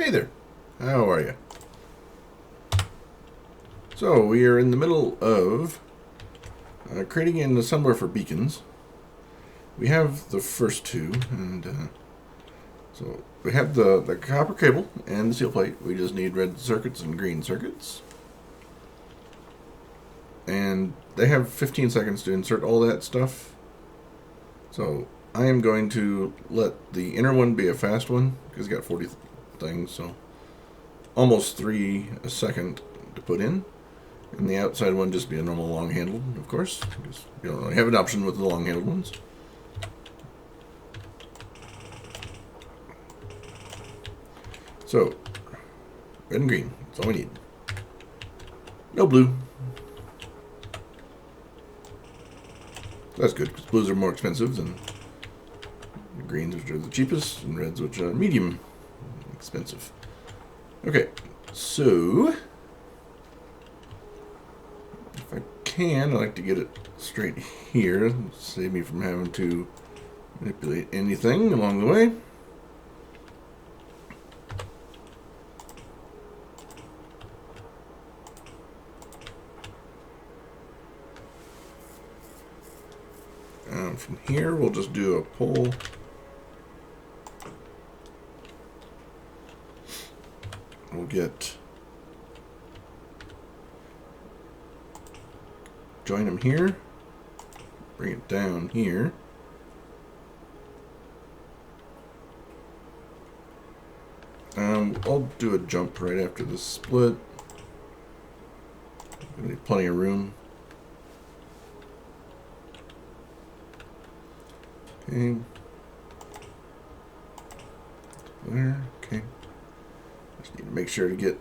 Hey there. How are you? So, we are in the middle of creating an assembler for beacons. We have the first two, and so we have the copper cable and the steel plate. We just need red circuits and green circuits. And they have 15 seconds to insert all that stuff. So, I am going to let the inner one be a fast one, because it's got 40 things, so almost 3 a second to put in. And the outside one just be a normal long handled, of course, because you don't really have an option with the long handled ones. So, red and green, that's all we need. No blue. That's good, because blues are more expensive than the greens, which are the cheapest, and reds, which are medium expensive. Okay, so if I can, I like to get it straight here, save me from having to manipulate anything along the way. From here, we'll just do a pull. We'll join them here, bring it down here. I'll do a jump right after the split. We need plenty of room. Okay. There. Okay. Just need to make sure to get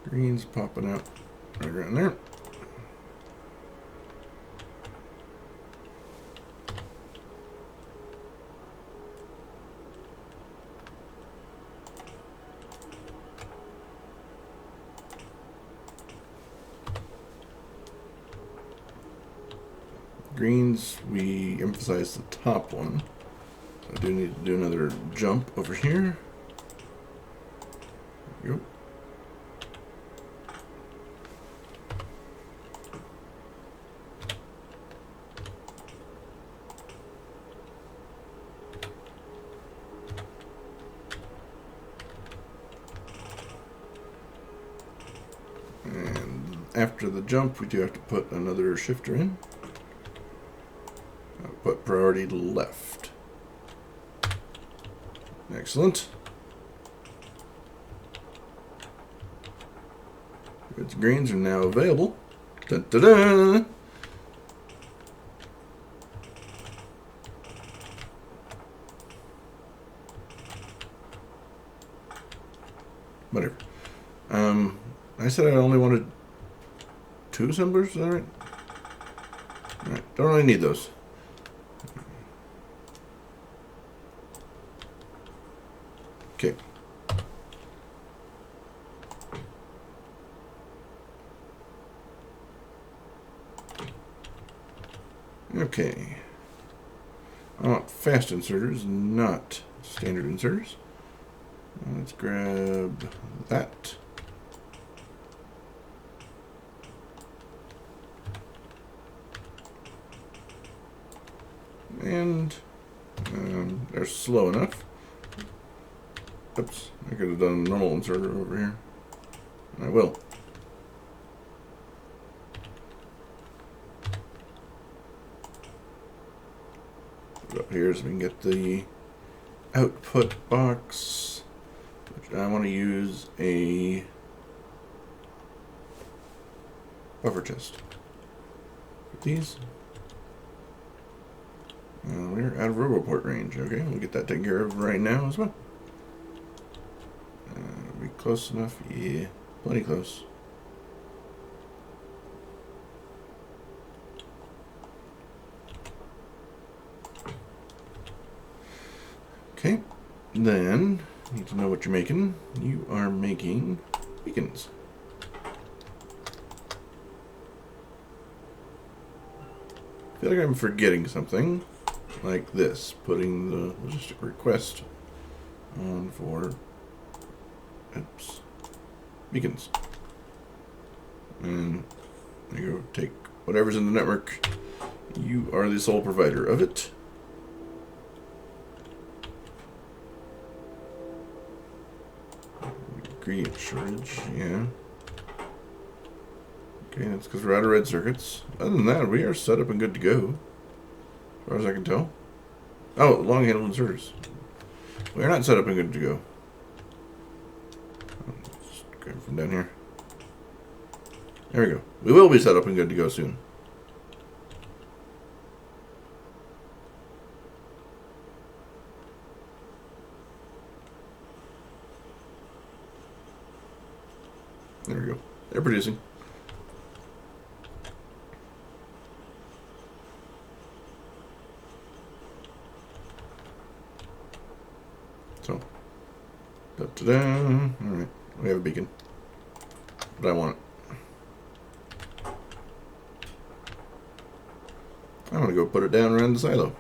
greens popping out right around there. Greens, we emphasize the top one. So I do need to do another jump over here. There we go. And after the jump, we do have to put another shifter in. Put priority left. Excellent. Reds and greens are now available. Dun, dun, dun. Whatever. I said I only wanted 2 assemblers, is that right? Alright, don't really need those. Okay. Okay. I want fast inserters, not standard inserters. Let's grab that. And they're slow enough. Oops, I could have done a normal inserter over here. I will. Put it up here so we can get the output box, which I want to use a buffer chest. Put these. We're out of roboport range. Okay, we'll get that taken care of right now as well. Are we close enough? Yeah, plenty close. Okay, then you need to know what you're making. You are making beacons. I feel like I'm forgetting something, like this, putting the logistic request on for beacons. And there you go. Take whatever's in the network. You are the sole provider of it. Ingredient shortage, yeah. Okay, that's because we're out of red circuits. Other than that, we are set up and good to go. As far as I can tell. Oh, long-handled inserters. We are not set up and good to go. Just grab from down here. There we go. We will be set up and good to go soon. There we go. They're producing. So, da-da-da. Alright, we have a beacon. But I want it. I want to go put it down around the silo.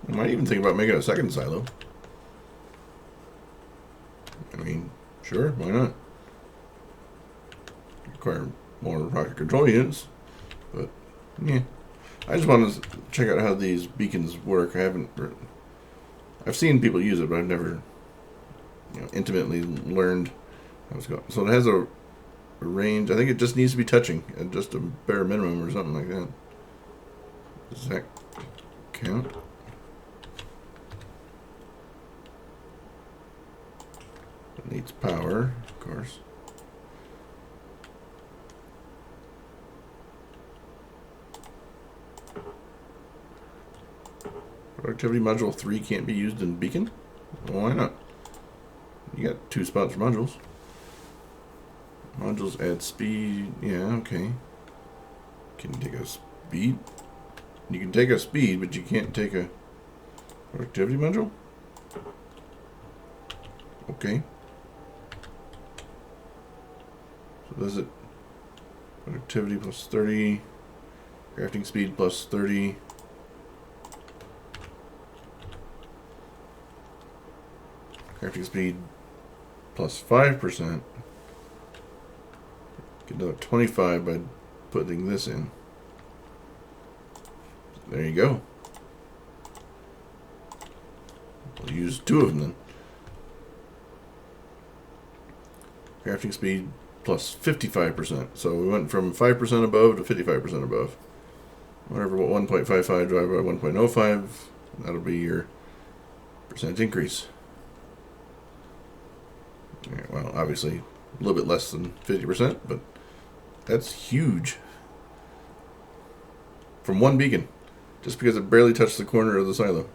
I might even think about making a second silo. I mean, sure, why not? Require more rocket control units, but yeah. I just wanted to check out how these beacons work. I've seen people use it, but I've never, intimately learned how it's going. So it has a range. I think it just needs to be touching at just a bare minimum or something like that. Does that count? It needs power, of course. Productivity module 3 can't be used in beacon? Well, why not? You got 2 spots for modules. Modules add speed. Yeah, okay. Can you take a speed? You can take a speed, but you can't take a productivity module? Okay. So does it productivity plus 30, crafting speed plus 30, crafting speed plus 5%, get another 25 by putting this in. There you go. We'll use 2 of them then. Crafting speed plus 55%. So we went from 5% above to 55% above. Whatever, 1.55 divided by 1.05, that'll be your percent increase. Yeah, well, obviously a little bit less than 50%, but that's huge. From one beacon, just because it barely touched the corner of the silo.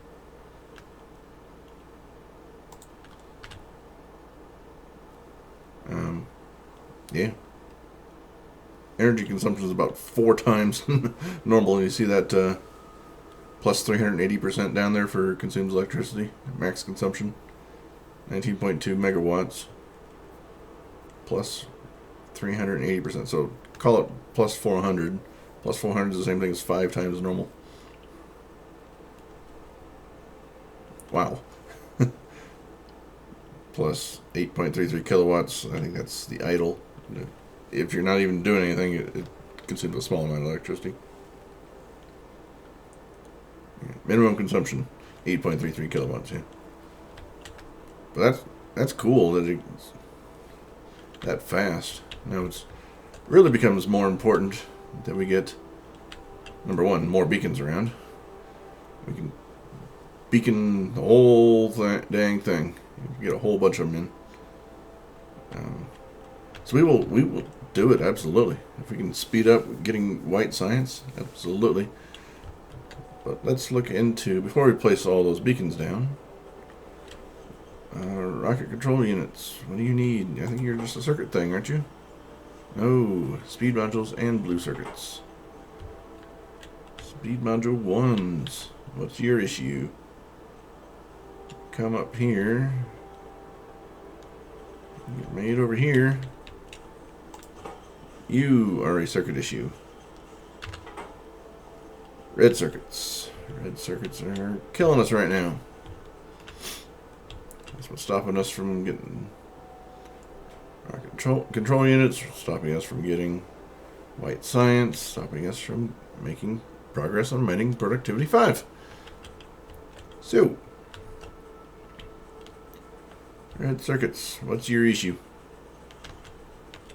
Yeah. Energy consumption is about 4 times normal. You see that plus 380% down there for consumed electricity. Max consumption, 19.2 megawatts. Plus 380%. So call it plus 400. Plus 400 is the same thing as 5 times normal. Wow. Plus 8.33 kilowatts. I think that's the idle. If you're not even doing anything, it consumes a small amount of electricity. Minimum consumption, 8.33 kilowatts. Yeah. But that's cool that it's that fast. Now it's really becomes more important that we get, number one, more beacons around. We can beacon the whole dang thing. Get a whole bunch of them in. So we will do it, absolutely. If we can speed up getting white science, absolutely. But let's look into, before we place all those beacons down, rocket control units. What do you need? I think you're just a circuit thing, aren't you? No, speed modules and blue circuits. Speed module 1s. What's your issue? Come up here. Get made over here. You are a circuit issue. Red circuits. Red circuits are killing us right now. That's what's stopping us from getting our control units, stopping us from getting white science, stopping us from making progress on mining productivity 5. So, red circuits, what's your issue?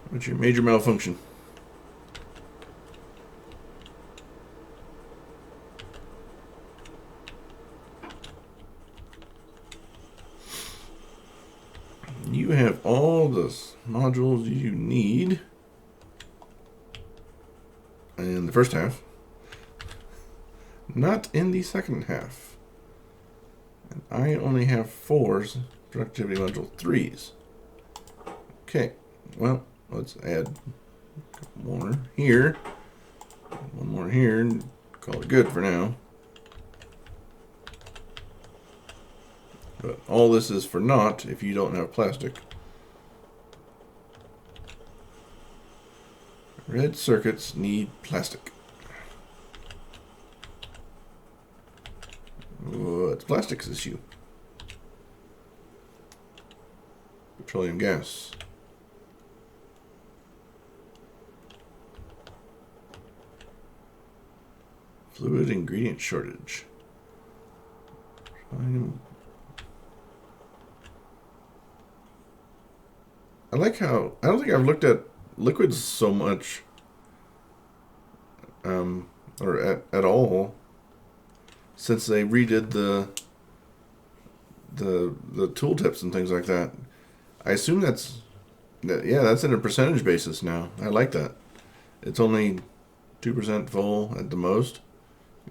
What's your major malfunction? You have all the modules you need in the first half, not in the second half. And I only have 4s, productivity module 3s. Okay, well, let's add a couple more here, one more here, and call it good for now. But all this is for naught if you don't have plastic. Red circuits need plastic. What's plastic's issue? Petroleum gas. Fluid ingredient shortage. I like how I don't think I've looked at liquids so much, or at all, since they redid the tooltips and things like that. I assume that's in a percentage basis now. I like that. It's only 2% full at the most.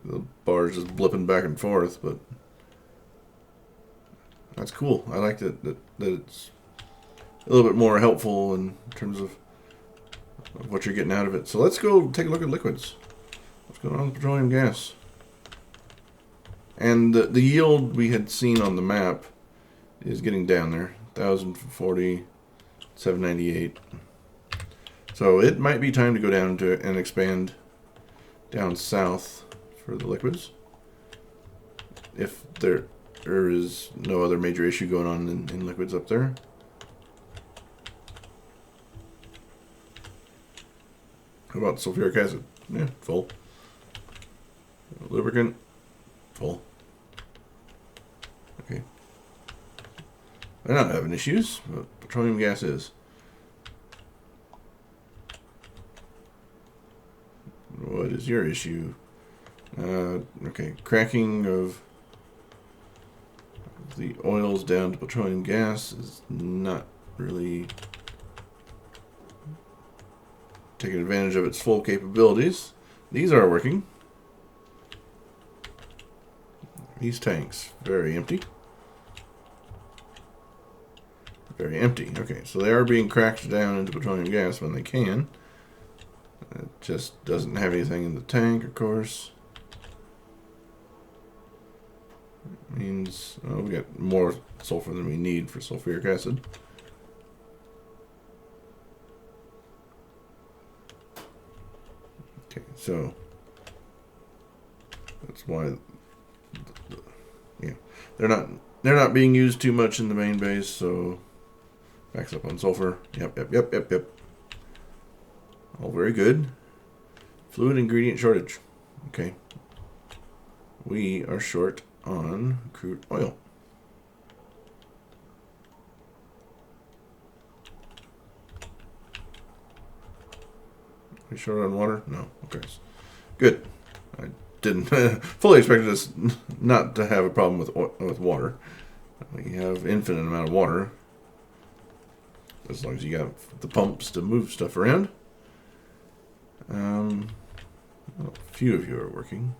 The bar's just blipping back and forth, but that's cool. I like that it's a little bit more helpful in terms of what you're getting out of it. So let's go take a look at liquids. What's going on with petroleum gas? And the yield we had seen on the map is getting down there. 1,040, 798. So it might be time to go down to and expand down south for the liquids, if there is no other major issue going on in liquids up there. How about sulfuric acid? Yeah, full. Lubricant, full. Okay. They're not having issues, but petroleum gas is. What is your issue? Okay, cracking of the oils down to petroleum gas is not really taking advantage of its full capabilities. These are working. These tanks, very empty. Very empty. Okay, so they are being cracked down into petroleum gas when they can. It just doesn't have anything in the tank, of course. It means we got more sulfur than we need for sulfuric acid. Okay, so that's why, yeah, they're not being used too much in the main base, so backs up on sulfur. Yep. All very good. Fluid ingredient shortage. Okay. We are short on crude oil. Are we short on water? No. Okay. Good. I didn't fully expected us not to have a problem with water. We have infinite amount of water, as long as you got the pumps to move stuff around. Well, a few of you are working.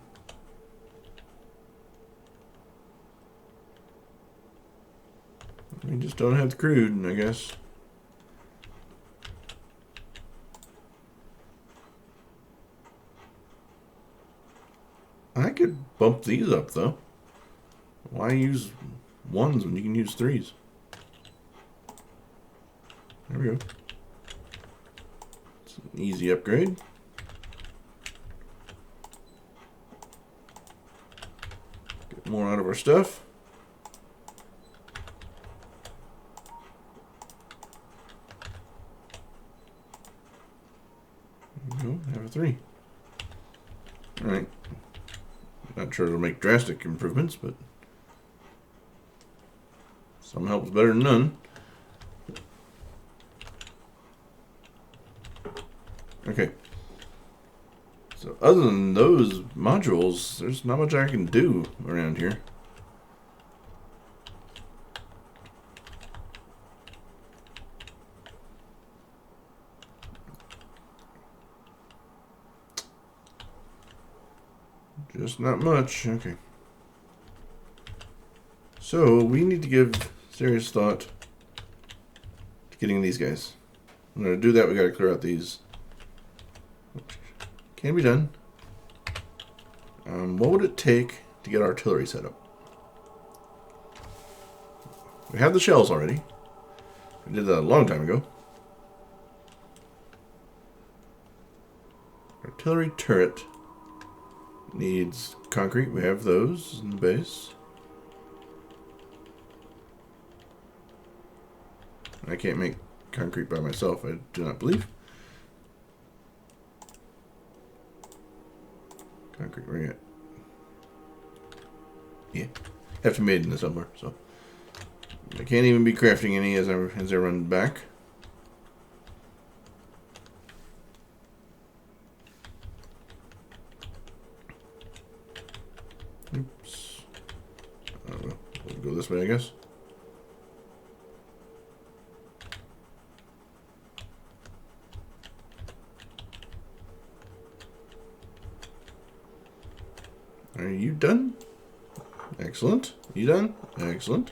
We just don't have the crude, I guess. I could bump these up, though. Why use 1s when you can use 3s? There we go. It's an easy upgrade. more out of our stuff. No, have a 3. Alright. Not sure it'll make drastic improvements, but some help's better than none. Okay. So other than those modules, there's not much I can do around here. Just not much. Okay. So we need to give serious thought to getting these guys. In order to do that, we got to clear out these. Can be done. What would it take to get artillery set up? We have the shells already. We did that a long time ago. Artillery turret needs concrete. We have those in the base. I can't make concrete by myself, I do not believe. Concrete, where you at? Yeah. Have to be made in the somewhere, so. I can't even be crafting any as I run back. Oops. We'll go this way, I guess. Are you done? Excellent. You done? Excellent.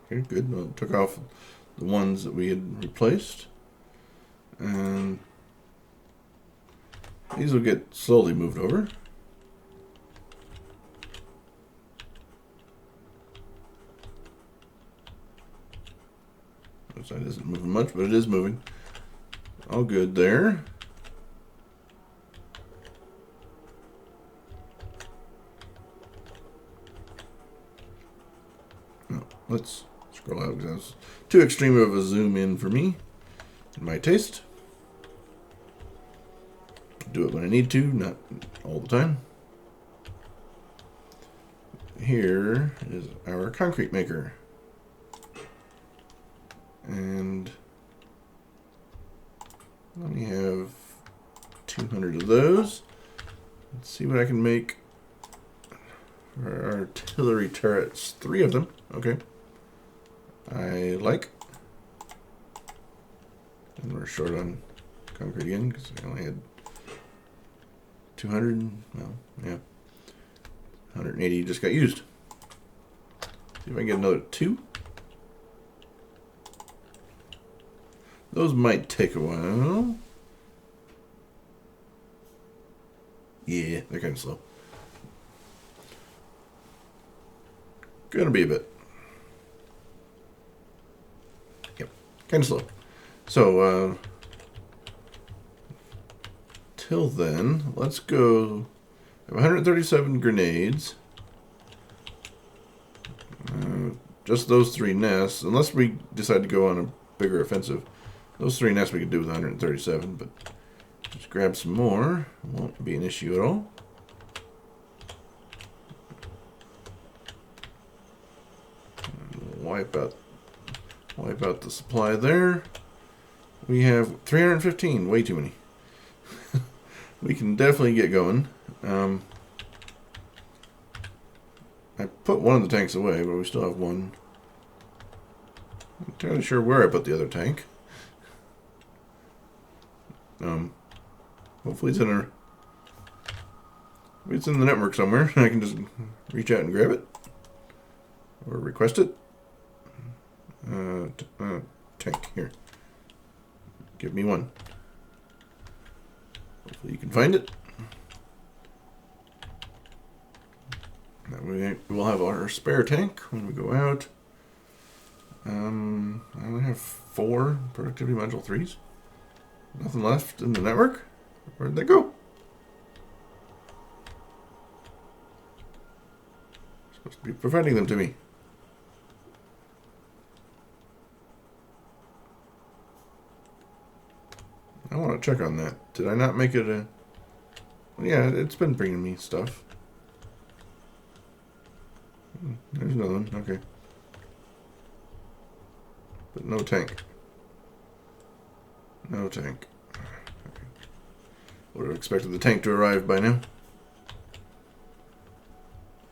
Okay, good. Well, took off the ones that we had replaced. And these will get slowly moved over. That isn't moving much, but it is moving. All good there. No, let's scroll out because that's too extreme of a zoom in for me, in my taste. Do it when I need to, not all the time. Here is our concrete maker. And we have 200 of those. Let's see what I can make for our artillery turrets. 3 of them. Okay. I like. And we're short on concrete again because I only had 200. Well, yeah. 180 just got used. See if I can get another 2. Those might take a while. Yeah, they're kind of slow. Gonna be a bit. Yep, kind of slow. So, till then, let's go. I have 137 grenades. Just those 3 nests, unless we decide to go on a bigger offensive. Those 3 nests we could do with 137, but just grab some more. Won't be an issue at all. Wipe out the supply there. We have 315, way too many. We can definitely get going. I put one of the tanks away, but we still have one. I'm not entirely sure where I put the other tank. Hopefully it's in the network somewhere. I can just reach out and grab it or request it. Tank here. Give me one. Hopefully you can find it. That way we'll have our our spare tank when we go out. I only have 4 productivity module 3s. Nothing left in the network. Where'd they go? Supposed to be providing them to me. I want to check on that. Did I not make it a... Well, yeah, it's been bringing me stuff. There's another one. Okay. But no tank. No tank. Okay. Would have expected the tank to arrive by now.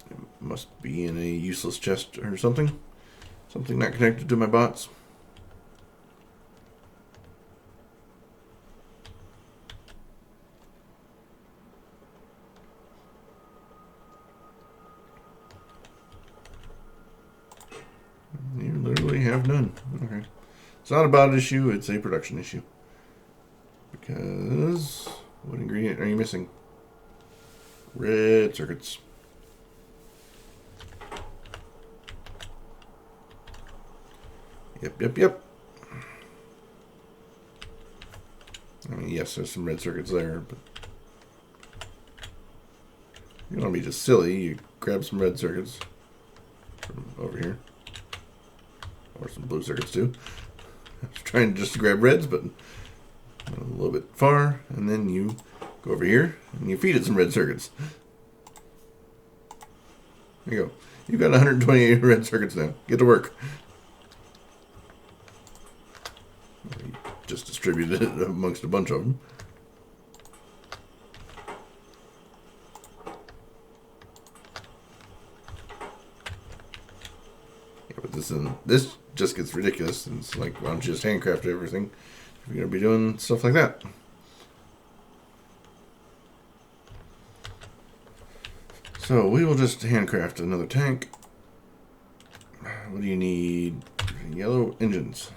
It must be in a useless chest or something. Something not connected to my bots. You literally have none. Okay. It's not a bot issue, it's a production issue. Because what ingredient are you missing? Red circuits. Yep. I mean, yes, there's some red circuits there, but you don't want to be just silly. You grab some red circuits from over here. Or some blue circuits too. I was trying just to grab reds, but a little bit far, and then you go over here and you feed it some red circuits. There you go. You've got 128 red circuits now. Get to work. You just distributed it amongst a bunch of them. Yeah, but this just gets ridiculous. It's like, why don't you just handcraft everything if you're going to be doing stuff like that? So we will just handcraft another tank. What do you need? Yellow engines.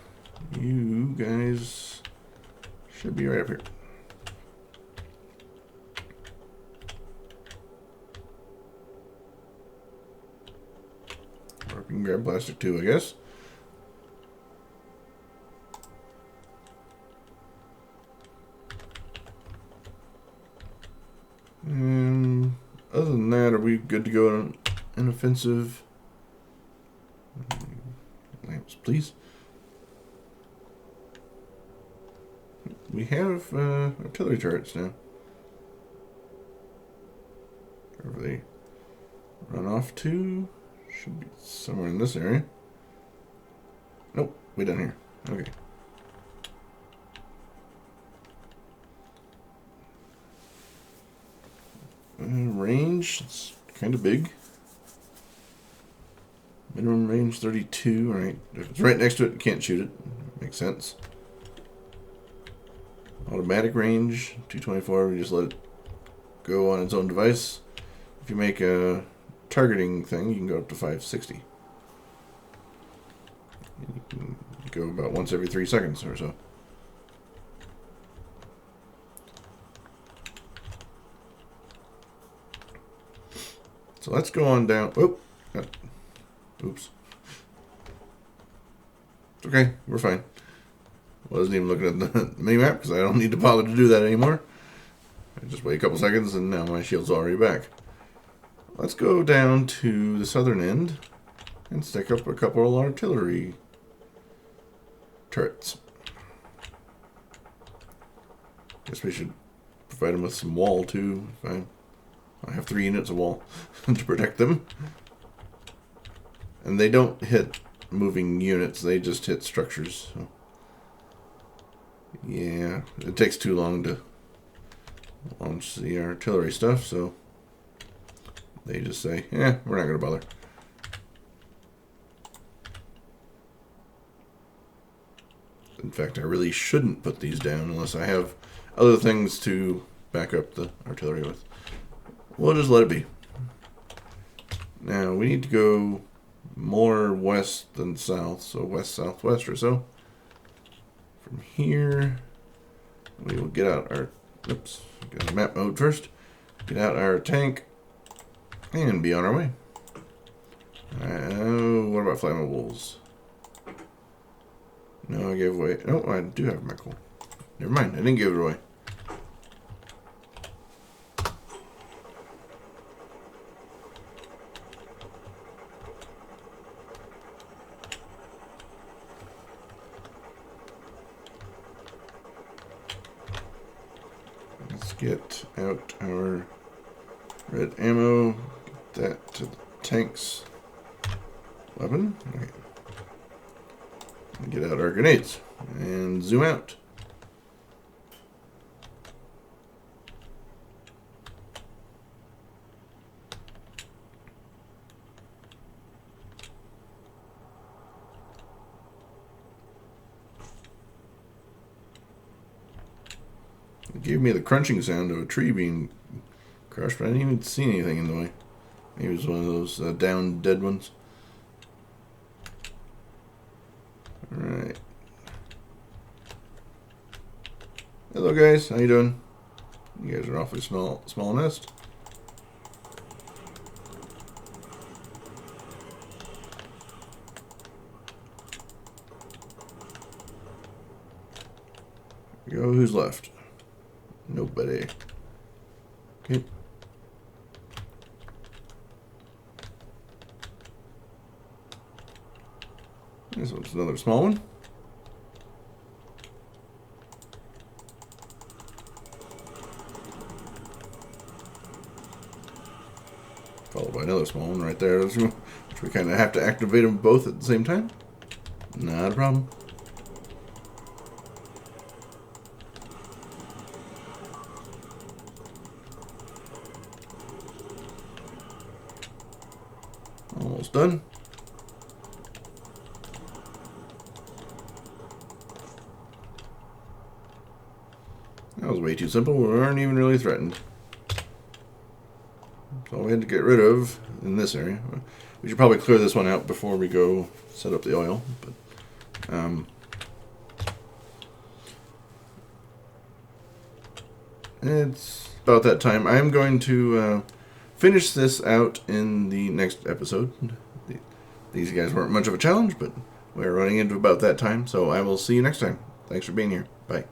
You guys should be right up here. Or we can grab plastic too, I guess. And other than that, are we good to go on an offensive? Lamps, please. We have artillery turrets now. Wherever they run off to, should be somewhere in this area. Nope, way down here. Okay. Range, it's kind of big. Minimum range 32, alright. If it's right next to it, you can't shoot it. Makes sense. Automatic range, 224, we just let it go on its own device. If you make a targeting thing, you can go up to 560. You can go about once every 3 seconds or so. So let's go on down. Oh, oops. It's okay, we're fine. Wasn't even looking at the mini map because I don't need to bother to do that anymore. I just wait a couple seconds and now my shield's already back. Let's go down to the southern end and stick up a couple of artillery turrets. Guess we should provide them with some wall too. I have 3 units of wall to protect them. And they don't hit moving units, they just hit structures. So. Yeah, it takes too long to launch the artillery stuff, so they just say, we're not going to bother. In fact, I really shouldn't put these down unless I have other things to back up the artillery with. We'll just let it be. Now, we need to go more west than south, so west-southwest or so. From here, we will get out our, get out of map mode first, get out our tank, and be on our way. about flammables? No, I gave away. No, I do have my coal. Never mind, I didn't give it away. Let's get out our red ammo. Get that to the tanks. Weapon. Okay. And get out our grenades and zoom out. It gave me the crunching sound of a tree being crushed, but I didn't even see anything in the way. Maybe it was one of those down dead ones. Alright. Hello guys, how you doing? You guys are awfully small nest. Here we go, who's left? Nobody. Okay. This one's another small one. Followed by another small one right there, which we kind of have to activate them both at the same time. Not a problem. Almost done. That was way too simple. We weren't even really threatened. That's all we had to get rid of in this area. We should probably clear this one out before we go set up the oil. But it's about that time. I'm going to finish this out in the next episode. These guys weren't much of a challenge, but we're running into about that time. So I will see you next time. Thanks for being here. Bye.